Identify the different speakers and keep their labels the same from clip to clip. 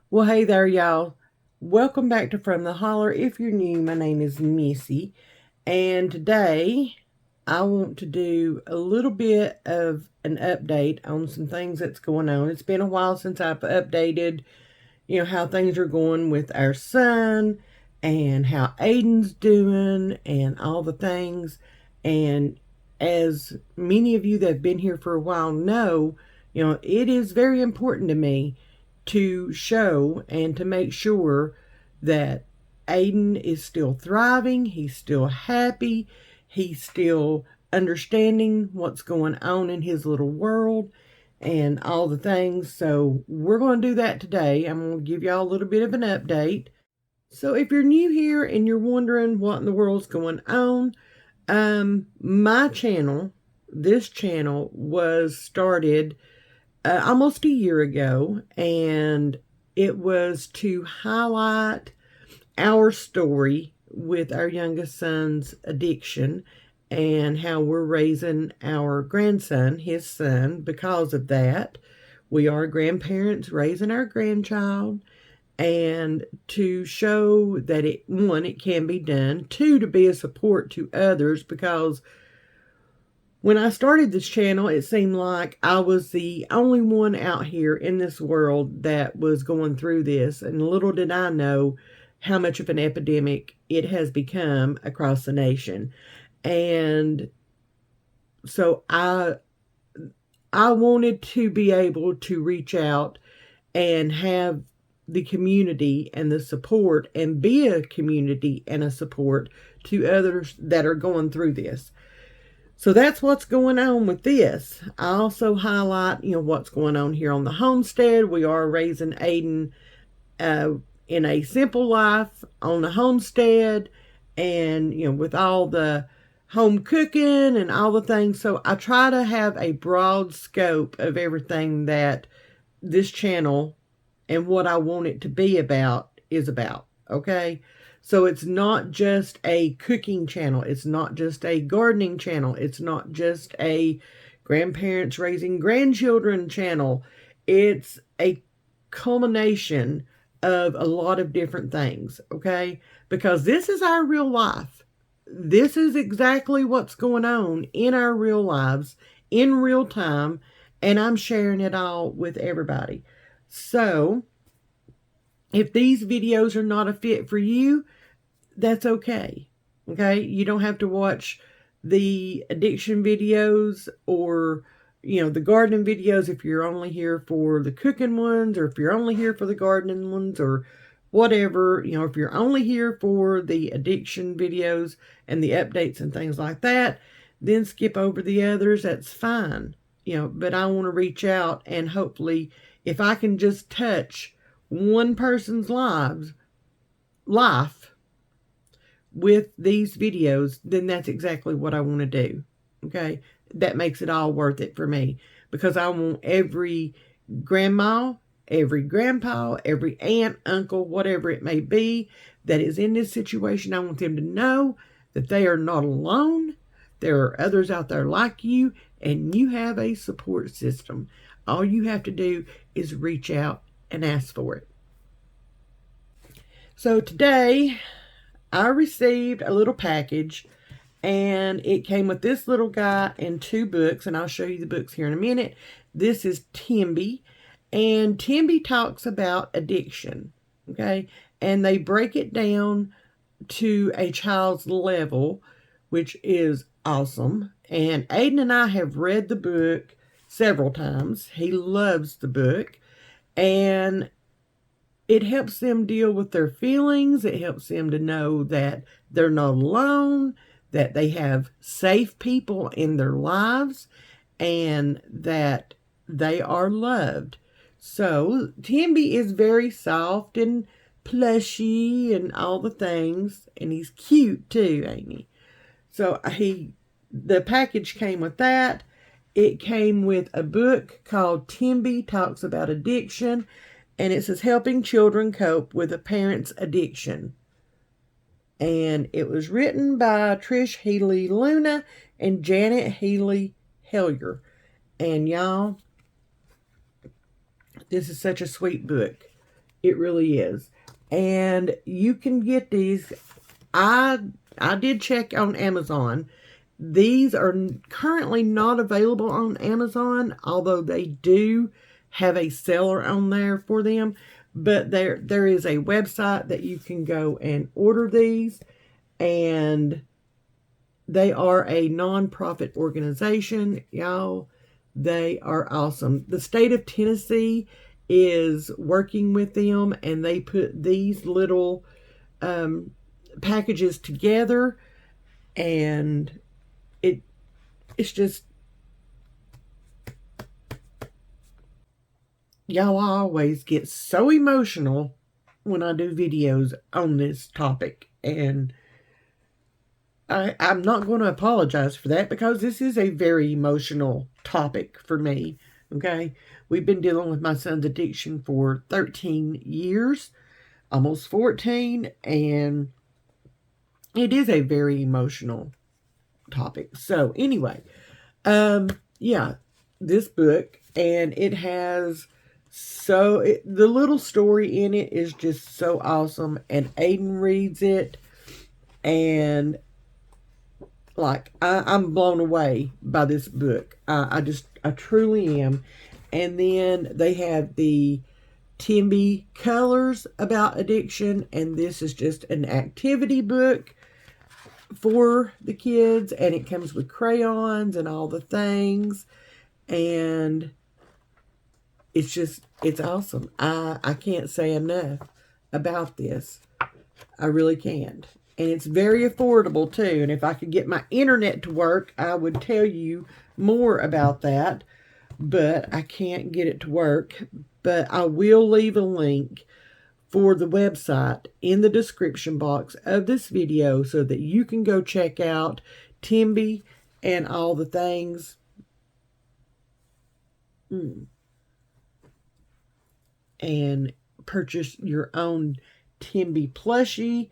Speaker 1: Well, hey there, y'all. Welcome back to From the Holler. If you're new, my name is Missy, and today I want to do a little bit of an update on some things that's going on. It's been a while since I've updated, how things are going with our son and how Aiden's doing and all the things. And as many of you that have been here for a while know, it is very important to me to show and to make sure that Aiden is still thriving, he's still happy, he's still understanding what's going on in his little world and all the things. So we're going to do that today. I'm going to give y'all a little bit of an update. So if you're new here and you're wondering what in the world's going on, my channel, this channel was started almost a year ago, and it was to highlight our story with our youngest son's addiction and how we're raising our grandson, his son, because of that. We are grandparents raising our grandchild, and to show that it can be done, two, to be a support to others, because when I started this channel, it seemed like I was the only one out here in this world that was going through this, and little did I know how much of an epidemic it has become across the nation. And so I wanted to be able to reach out and have the community and the support and be a community and a support to others that are going through this. So that's what's going on with this. I also highlight, what's going on here on the homestead. We are raising Aiden in a simple life on the homestead, and with all the home cooking and all the things. So I try to have a broad scope of everything that this channel and what I want it to be about is about. Okay. So it's not just a cooking channel. It's not just a gardening channel. It's not just a grandparents raising grandchildren channel. It's a culmination of a lot of different things. Okay. Because this is our real life. This is exactly what's going on in our real lives in real time. And I'm sharing it all with everybody. So if these videos are not a fit for you, that's okay. Okay? You don't have to watch the addiction videos or, the gardening videos if you're only here for the cooking ones, or if you're only here for the gardening ones, or whatever. If you're only here for the addiction videos and the updates and things like that, then skip over the others. That's fine. But I want to reach out, and hopefully, if I can just touch one person's life with these videos, then that's exactly what I want to do. Okay? That makes it all worth it for me, because I want every grandma, every grandpa, every aunt, uncle, whatever it may be that is in this situation, I want them to know that they are not alone. There are others out there like you, and you have a support system. All you have to do is reach out and ask for it. So today, I received a little package, and it came with this little guy and two books, and I'll show you the books here in a minute. This is Timbi, and Timbi talks about addiction, okay? And they break it down to a child's level, which is awesome. And Aiden and I have read the book several times. He loves the book, and it helps them deal with their feelings. It helps them to know that they're not alone, that they have safe people in their lives, and that they are loved. So Timby is very soft and plushy and all the things, and he's cute too, ain't he? So the package came with that. It came with a book called Timbi Talks About Addiction, and it says Helping Children Cope with a Parent's Addiction. And it was written by Trish Healy Luna and Janet Healy Hellier. And y'all, this is such a sweet book. It really is. And you can get these. I I did check on Amazon. These are currently not available on Amazon, although they do have a seller on there for them. But there is a website that you can go and order these, and they are a non-profit organization, y'all. They are awesome. The state of Tennessee is working with them, and they put these little packages together, and it's just, y'all, I always get so emotional when I do videos on this topic, and I'm not going to apologize for that because this is a very emotional topic for me. Okay. We've been dealing with my son's addiction for 13 years, almost 14, and it is a very emotional topic. So, anyway, yeah, this book, and it has the little story in it is just so awesome, and Aiden reads it, and like I'm blown away by this book. I truly am. And then they have the Timbi Colors about addiction, and this is just an activity book for the kids, and it comes with crayons and all the things, and it's awesome. I can't say enough about this. I really can't. And it's very affordable too. And if I could get my internet to work, I would tell you more about that. But I can't get it to work. But I will leave a link for the website in the description box of this video so that you can go check out Timbi and all the things. And purchase your own Timbi plushie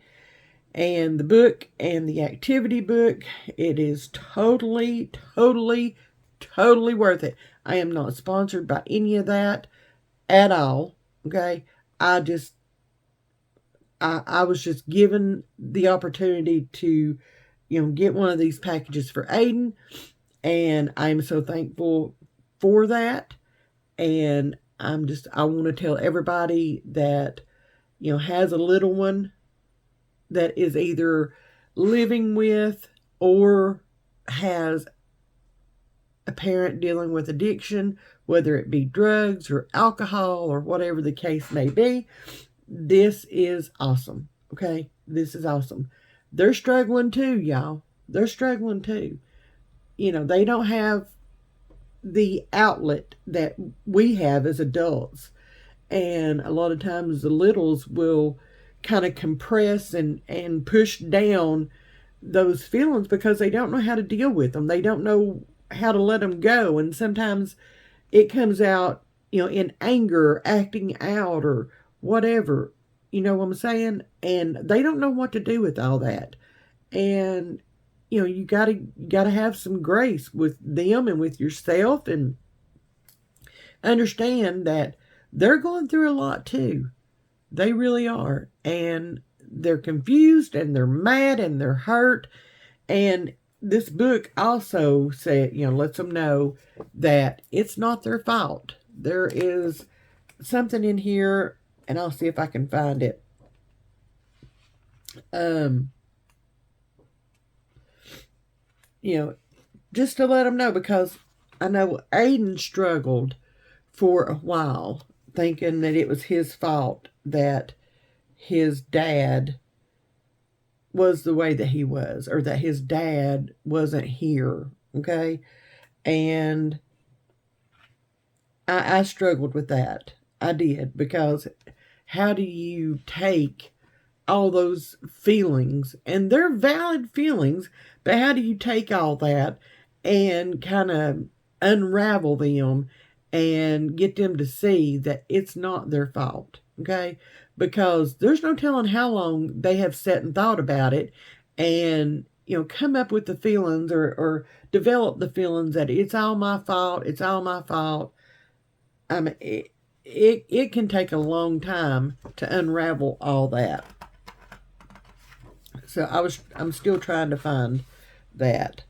Speaker 1: and the book and the activity book. It is totally, totally, totally worth it. I am not sponsored by any of that at all. Okay. I was just given the opportunity to, get one of these packages for Aiden. And I am so thankful for that. And I want to tell everybody that, has a little one that is either living with or has a parent dealing with addiction, whether it be drugs or alcohol or whatever the case may be. This is awesome. Okay? This is awesome. They're struggling too, y'all. They're struggling too. They don't have the outlet that we have as adults. And a lot of times the littles will kind of compress and push down those feelings because they don't know how to deal with them. They don't know how to let them go. And sometimes it comes out, in anger, acting out, or whatever. You know what I'm saying? And they don't know what to do with all that. And you gotta have some grace with them and with yourself, and understand that they're going through a lot too. They really are. And they're confused, and they're mad, and they're hurt. And this book also lets them know that it's not their fault. There is something in here, and I'll see if I can find it. Just to let them know, because I know Aiden struggled for a while, thinking that it was his fault that his dad was the way that he was, or that his dad wasn't here. Okay. And I struggled with that. I did, because how do you take all those feelings, and they're valid feelings, but how do you take all that and kind of unravel them and get them to see that it's not their fault? Okay. Because there's no telling how long they have sat and thought about it, and come up with the feelings, or develop the feelings that it's all my fault. It's all my fault. it can take a long time to unravel all that. So I'm still trying to find that.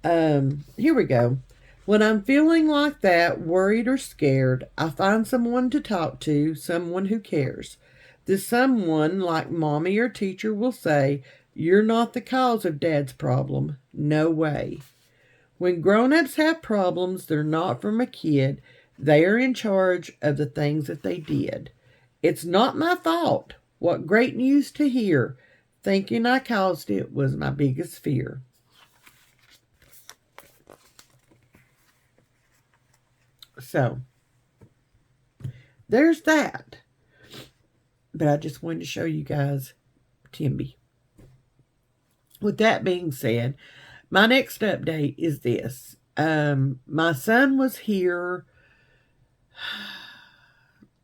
Speaker 1: Here we go. When I'm feeling like that, worried or scared, I find someone to talk to, someone who cares. This someone, like mommy or teacher, will say, "You're not the cause of dad's problem. No way." When grown ups have problems, they're not from a kid. They are in charge of the things that they did. It's not my fault. What great news to hear. Thinking I caused it was my biggest fear. So, there's that. But I just wanted to show you guys Timbi. With that being said, my next update is this. My son was here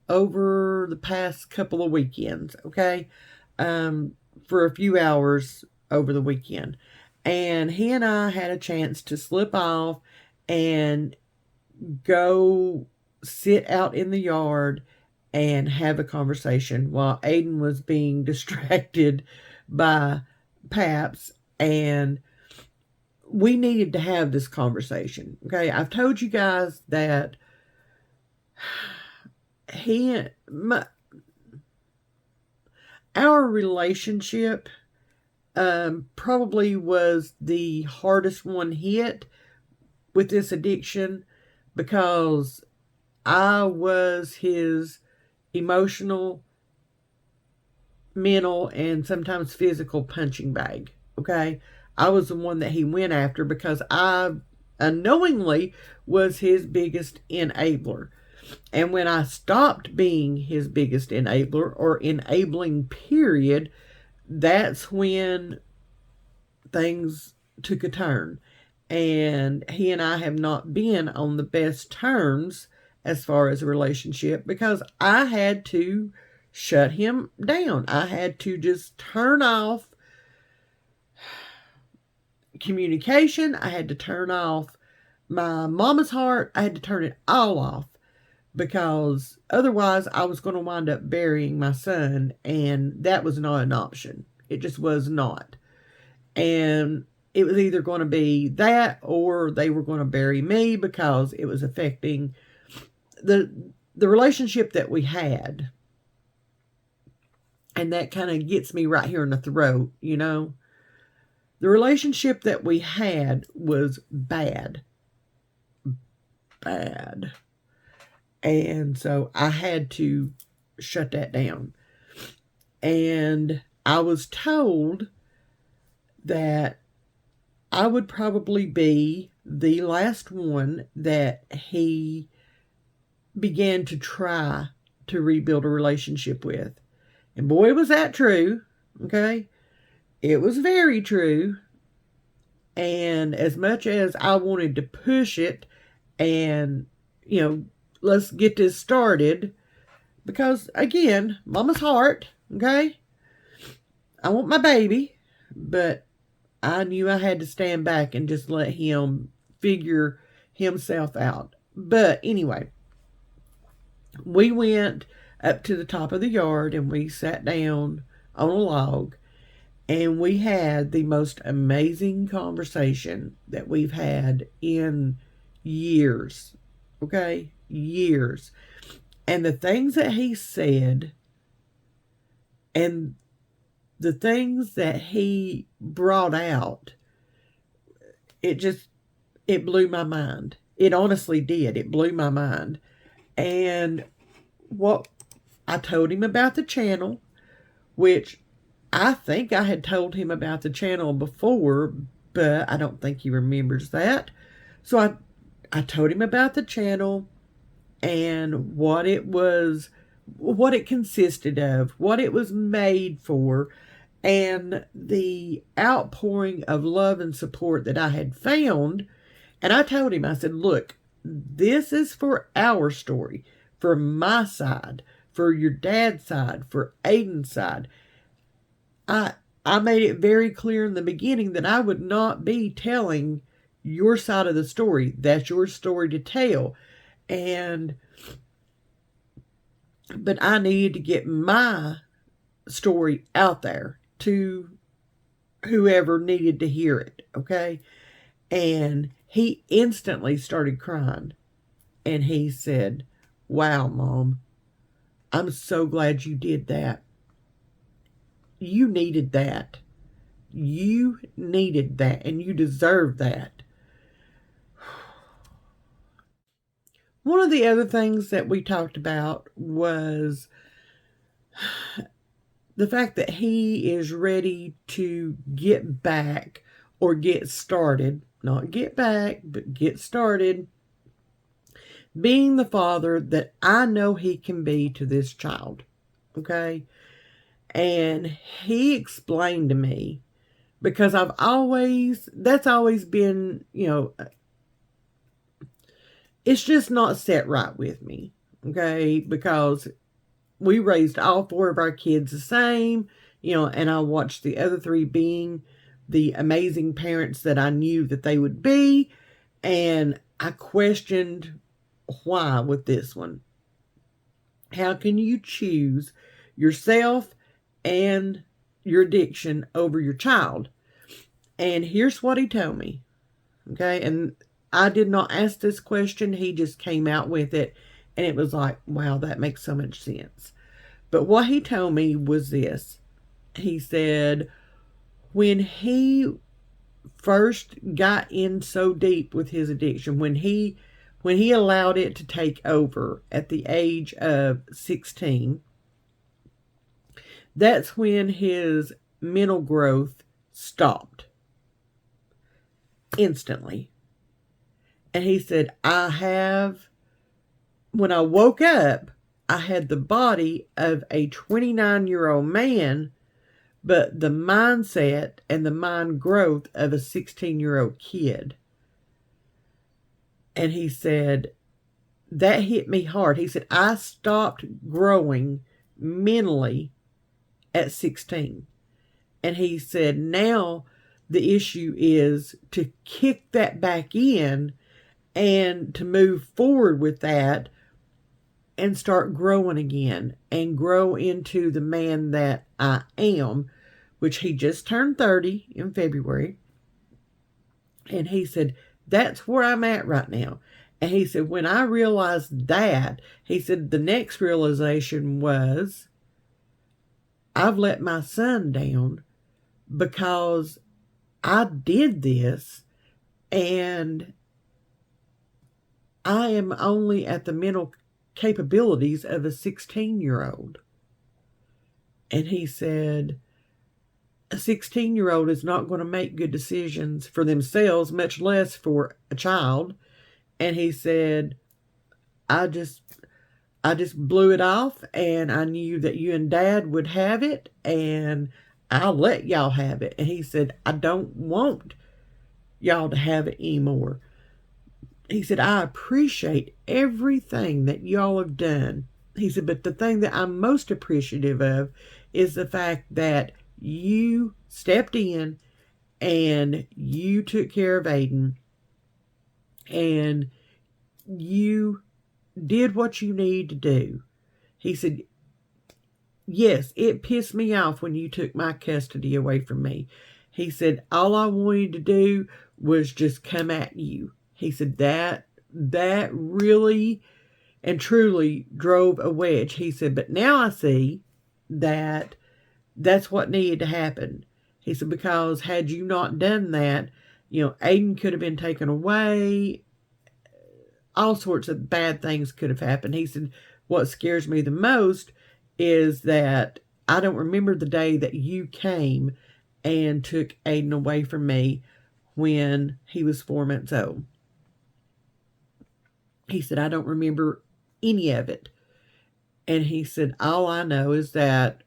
Speaker 1: over the past couple of weekends, okay? For a few hours over the weekend. And he and I had a chance to slip off and go sit out in the yard and have a conversation while Aiden was being distracted by Paps, and we needed to have this conversation. Okay, I've told you guys that our relationship probably was the hardest one hit with this addiction, because I was his emotional, mental, and sometimes physical punching bag. Okay, I was the one that he went after because I unknowingly was his biggest enabler. And when I stopped being his biggest enabler, or enabling period, that's when things took a turn. And he and I have not been on the best terms as far as a relationship, because I had to shut him down. I had to just turn off communication. I had to turn off my mama's heart. I had to turn it all off, because otherwise I was going to wind up burying my son, and that was not an option. It just was not. And it was either going to be that, or they were going to bury me, because it was affecting the relationship that we had. And that kind of gets me right here in the throat, you know. The relationship that we had was bad. Bad. And so I had to shut that down. And I was told that I would probably be the last one that he began to try to rebuild a relationship with. And boy, was that true. Okay? It was very true. And as much as I wanted to push it and, let's get this started, because again, mama's heart, okay? I want my baby, but I knew I had to stand back and just let him figure himself out. But anyway, we went up to the top of the yard and we sat down on a log, and we had the most amazing conversation that we've had in years. Okay? Years. And the things that he said, and the things that he brought out, it blew my mind. It honestly did. It blew my mind. And what I told him about the channel, which I think I had told him about the channel before, but I don't think he remembers that. So I told him about the channel and what it was, what it consisted of, what it was made for, and the outpouring of love and support that I had found. And I told him, I said, look, this is for our story, for my side, for your dad's side, for Aiden's side. I made it very clear in the beginning that I would not be telling your side of the story. That's your story to tell. And but I needed to get my story out there to whoever needed to hear it, okay? And he instantly started crying. And he said, "Wow, Mom, I'm so glad you did that. You needed that. You needed that, and you deserve that." One of the other things that we talked about was the fact that he is ready to get back or get started, not get back, but get started, being the father that I know he can be to this child. Okay? And he explained to me, because that's always been, it's just not set right with me. Okay? Because we raised all four of our kids the same, and I watched the other three being the amazing parents that I knew that they would be. And I questioned why with this one. How can you choose yourself and your addiction over your child? And here's what he told me. Okay. And I did not ask this question. He just came out with it. And it was like, wow, that makes so much sense. But what he told me was this. He said, when he first got in so deep with his addiction, when he allowed it to take over at the age of 16, that's when his mental growth stopped instantly. And he said, when I woke up, I had the body of a 29-year-old man, but the mindset and the mind growth of a 16-year-old kid. And he said, that hit me hard. He said, I stopped growing mentally at 16. And he said, now the issue is to kick that back in and to move forward with that and start growing again and grow into the man that I am, which he just turned 30 in February. And he said, that's where I'm at right now. And he said, when I realized that, he said, the next realization was, I've let my son down because I did this and I am only at the mental capabilities of a 16-year-old. And he said, a 16-year-old is not going to make good decisions for themselves, much less for a child. And he said, I just blew it off, and I knew that you and Dad would have it, and I'll let y'all have it. And he said, I don't want y'all to have it anymore. He said, I appreciate everything that y'all have done. He said, but the thing that I'm most appreciative of is the fact that you stepped in and you took care of Aiden and you did what you need to do. He said, yes, it pissed me off when you took my custody away from me. He said, all I wanted to do was just come at you. He said, that really and truly drove a wedge. He said, but now I see that that's what needed to happen. He said, because had you not done that, Aiden could have been taken away. All sorts of bad things could have happened. He said, what scares me the most is that I don't remember the day that you came and took Aiden away from me when he was 4 months old. He said, I don't remember any of it. And he said, all I know is that,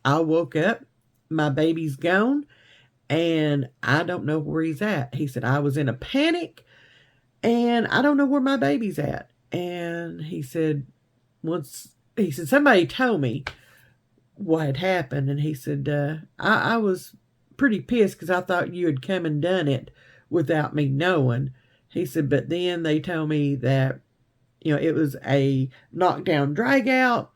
Speaker 1: I woke up, my baby's gone, and I don't know where he's at. He said, I was in a panic, and I don't know where my baby's at. And he said, somebody told me what had happened. And he said, I was pretty pissed because I thought you had come and done it without me knowing. He said, but then they told me that it was a knockdown drag out,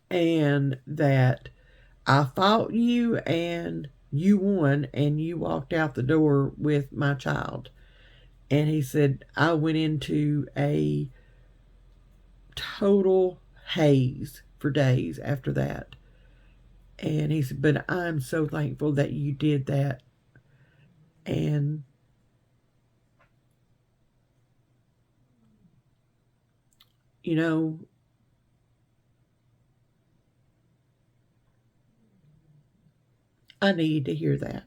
Speaker 1: and that I fought you and you won, and you walked out the door with my child. And he said, I went into a total haze for days after that. And he said, but I'm so thankful that you did that. And, you know, I needed to hear that.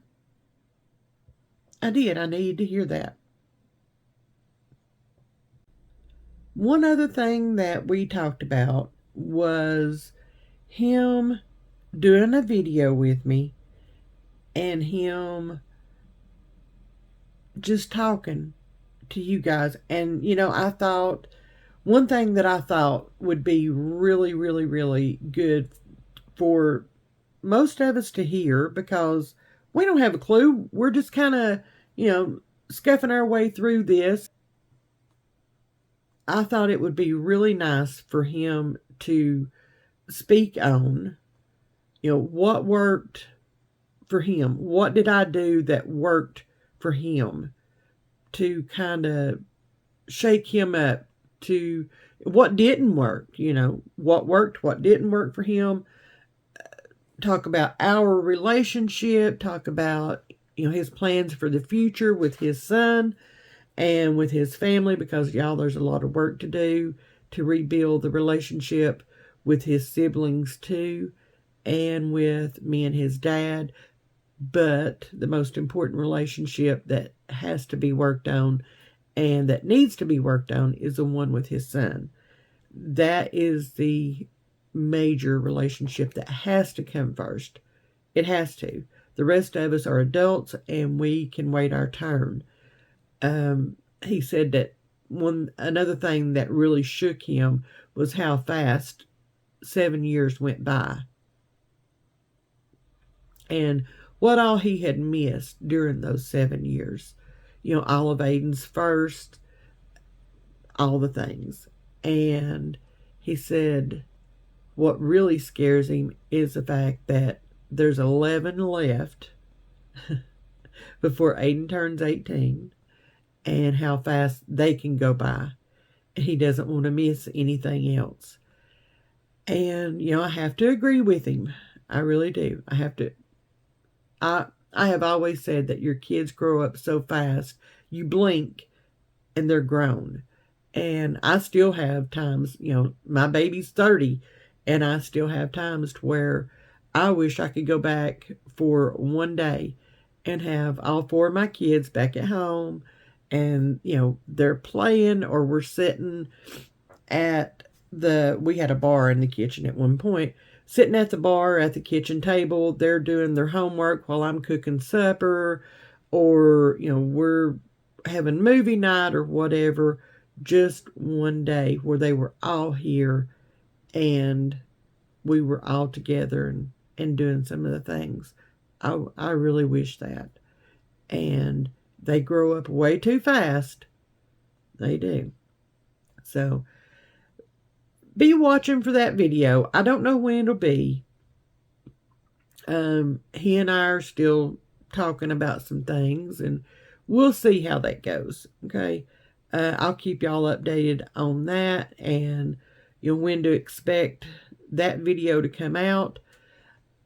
Speaker 1: I did. I needed to hear that. One other thing that we talked about was him doing a video with me and him just talking to you guys. And, I thought one thing that I thought would be really, really, really good for most of us to hear, because we don't have a clue. We're just kind of, scuffing our way through this. I thought it would be really nice for him to speak on, what worked for him. What did I do that worked for him, to kind of shake him up, to what didn't work, what worked, what didn't work for him. Talk about our relationship, talk about, his plans for the future with his son and with his family, because y'all, there's a lot of work to do to rebuild the relationship with his siblings too, and with me and his dad. But the most important relationship that has to be worked on and that needs to be worked on is the one with his son. That is the major relationship that has to come first. It has to. The rest of us are adults and we can wait our turn. He said that another thing that really shook him was how fast 7 years went by, and what all he had missed during those 7 years. All of Aiden's first, all the things. And he said what really scares him is the fact that there's 11 left before Aiden turns 18, and how fast they can go by. He doesn't want to miss anything else. And, I have to agree with him. I really do. I have to. I have always said that your kids grow up so fast, you blink and they're grown. And I still have times, my baby's 30, and I still have times to where I wish I could go back for one day and have all 4 of my kids back at home, and, they're playing, or we're sitting at we had a bar in the kitchen at one point, sitting at the bar at the kitchen table. They're doing their homework while I'm cooking supper, or, we're having movie night or whatever. Just one day where they were all here and we were all together and doing some of the things. I really wish that. And they grow up way too fast. They do. So be watching for that video. I don't know when it'll be. He and I are still talking about some things, and we'll see how that goes. Okay. I'll keep y'all updated on that, and when to expect that video to come out.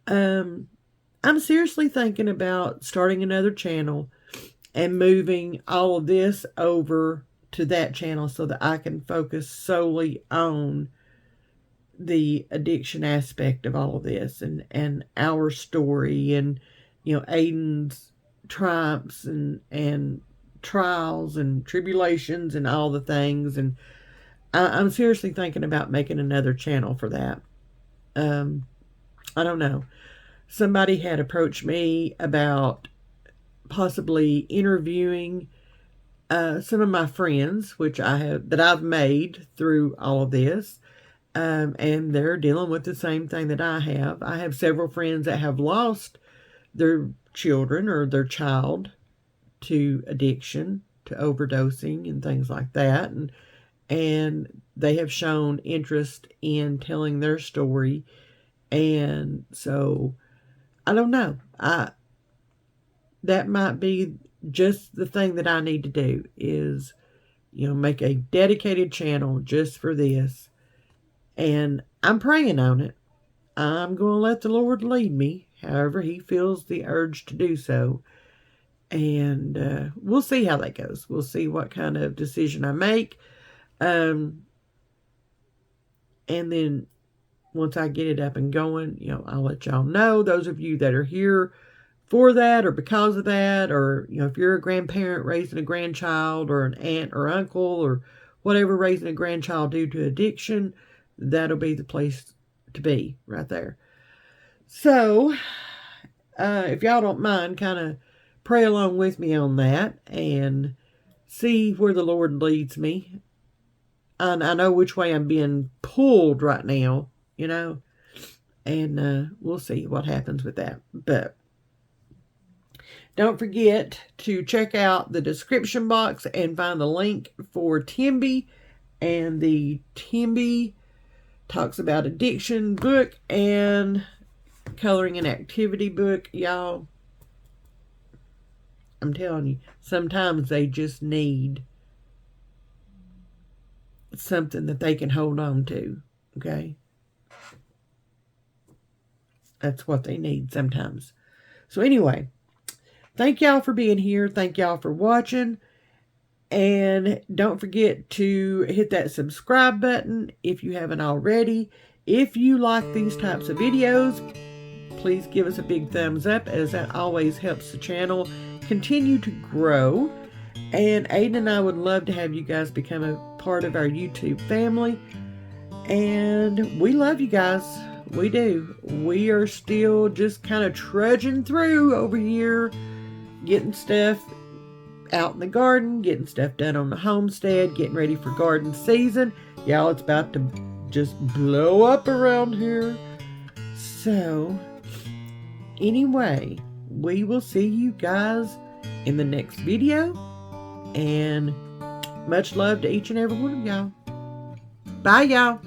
Speaker 1: I'm seriously thinking about starting another channel and moving all of this over to that channel so that I can focus solely on the addiction aspect of all of this, and our story, and Aiden's triumphs and trials and tribulations and all the things. And I'm seriously thinking about making another channel for that. I don't know. Somebody had approached me about possibly interviewing some of my friends, that I've made through all of this. And they're dealing with the same thing that I have. I have several friends that have lost their children or their child to addiction, to overdosing and things like that. And and they have shown interest in telling their story. And so I don't know. That might be just the thing that I need to do is, make a dedicated channel just for this. And I'm praying on it. I'm going to let the Lord lead me however he feels the urge to do so. And we'll see how that goes. We'll see what kind of decision I make. And then once I get it up and going, I'll let y'all know. Those of you that are here for that or because of that, or, if you're a grandparent raising a grandchild, or an aunt or uncle or whatever raising a grandchild due to addiction, that'll be the place to be right there. So, if y'all don't mind, kind of pray along with me on that and see where the Lord leads me. I know which way I'm being pulled right now, and we'll see what happens with that. But don't forget to check out the description box and find the link for Timbi and the Timbi Talks About Addiction book and Coloring and Activity book. Y'all, I'm telling you, sometimes they just need something that they can hold on to, okay? That's what they need sometimes. So anyway, thank y'all for being here. Thank y'all for watching. And don't forget to hit that subscribe button if you haven't already. If you like these types of videos, please give us a big thumbs up, as that always helps the channel continue to grow. And Aiden and I would love to have you guys become a part of our YouTube family. And we love you guys. We do. We are still just kind of trudging through over here, getting stuff out in the garden, getting stuff done on the homestead, getting ready for garden season. Y'all, it's about to just blow up around here. So, anyway, we will see you guys in the next video. And much love to each and every one of y'all. Bye, y'all.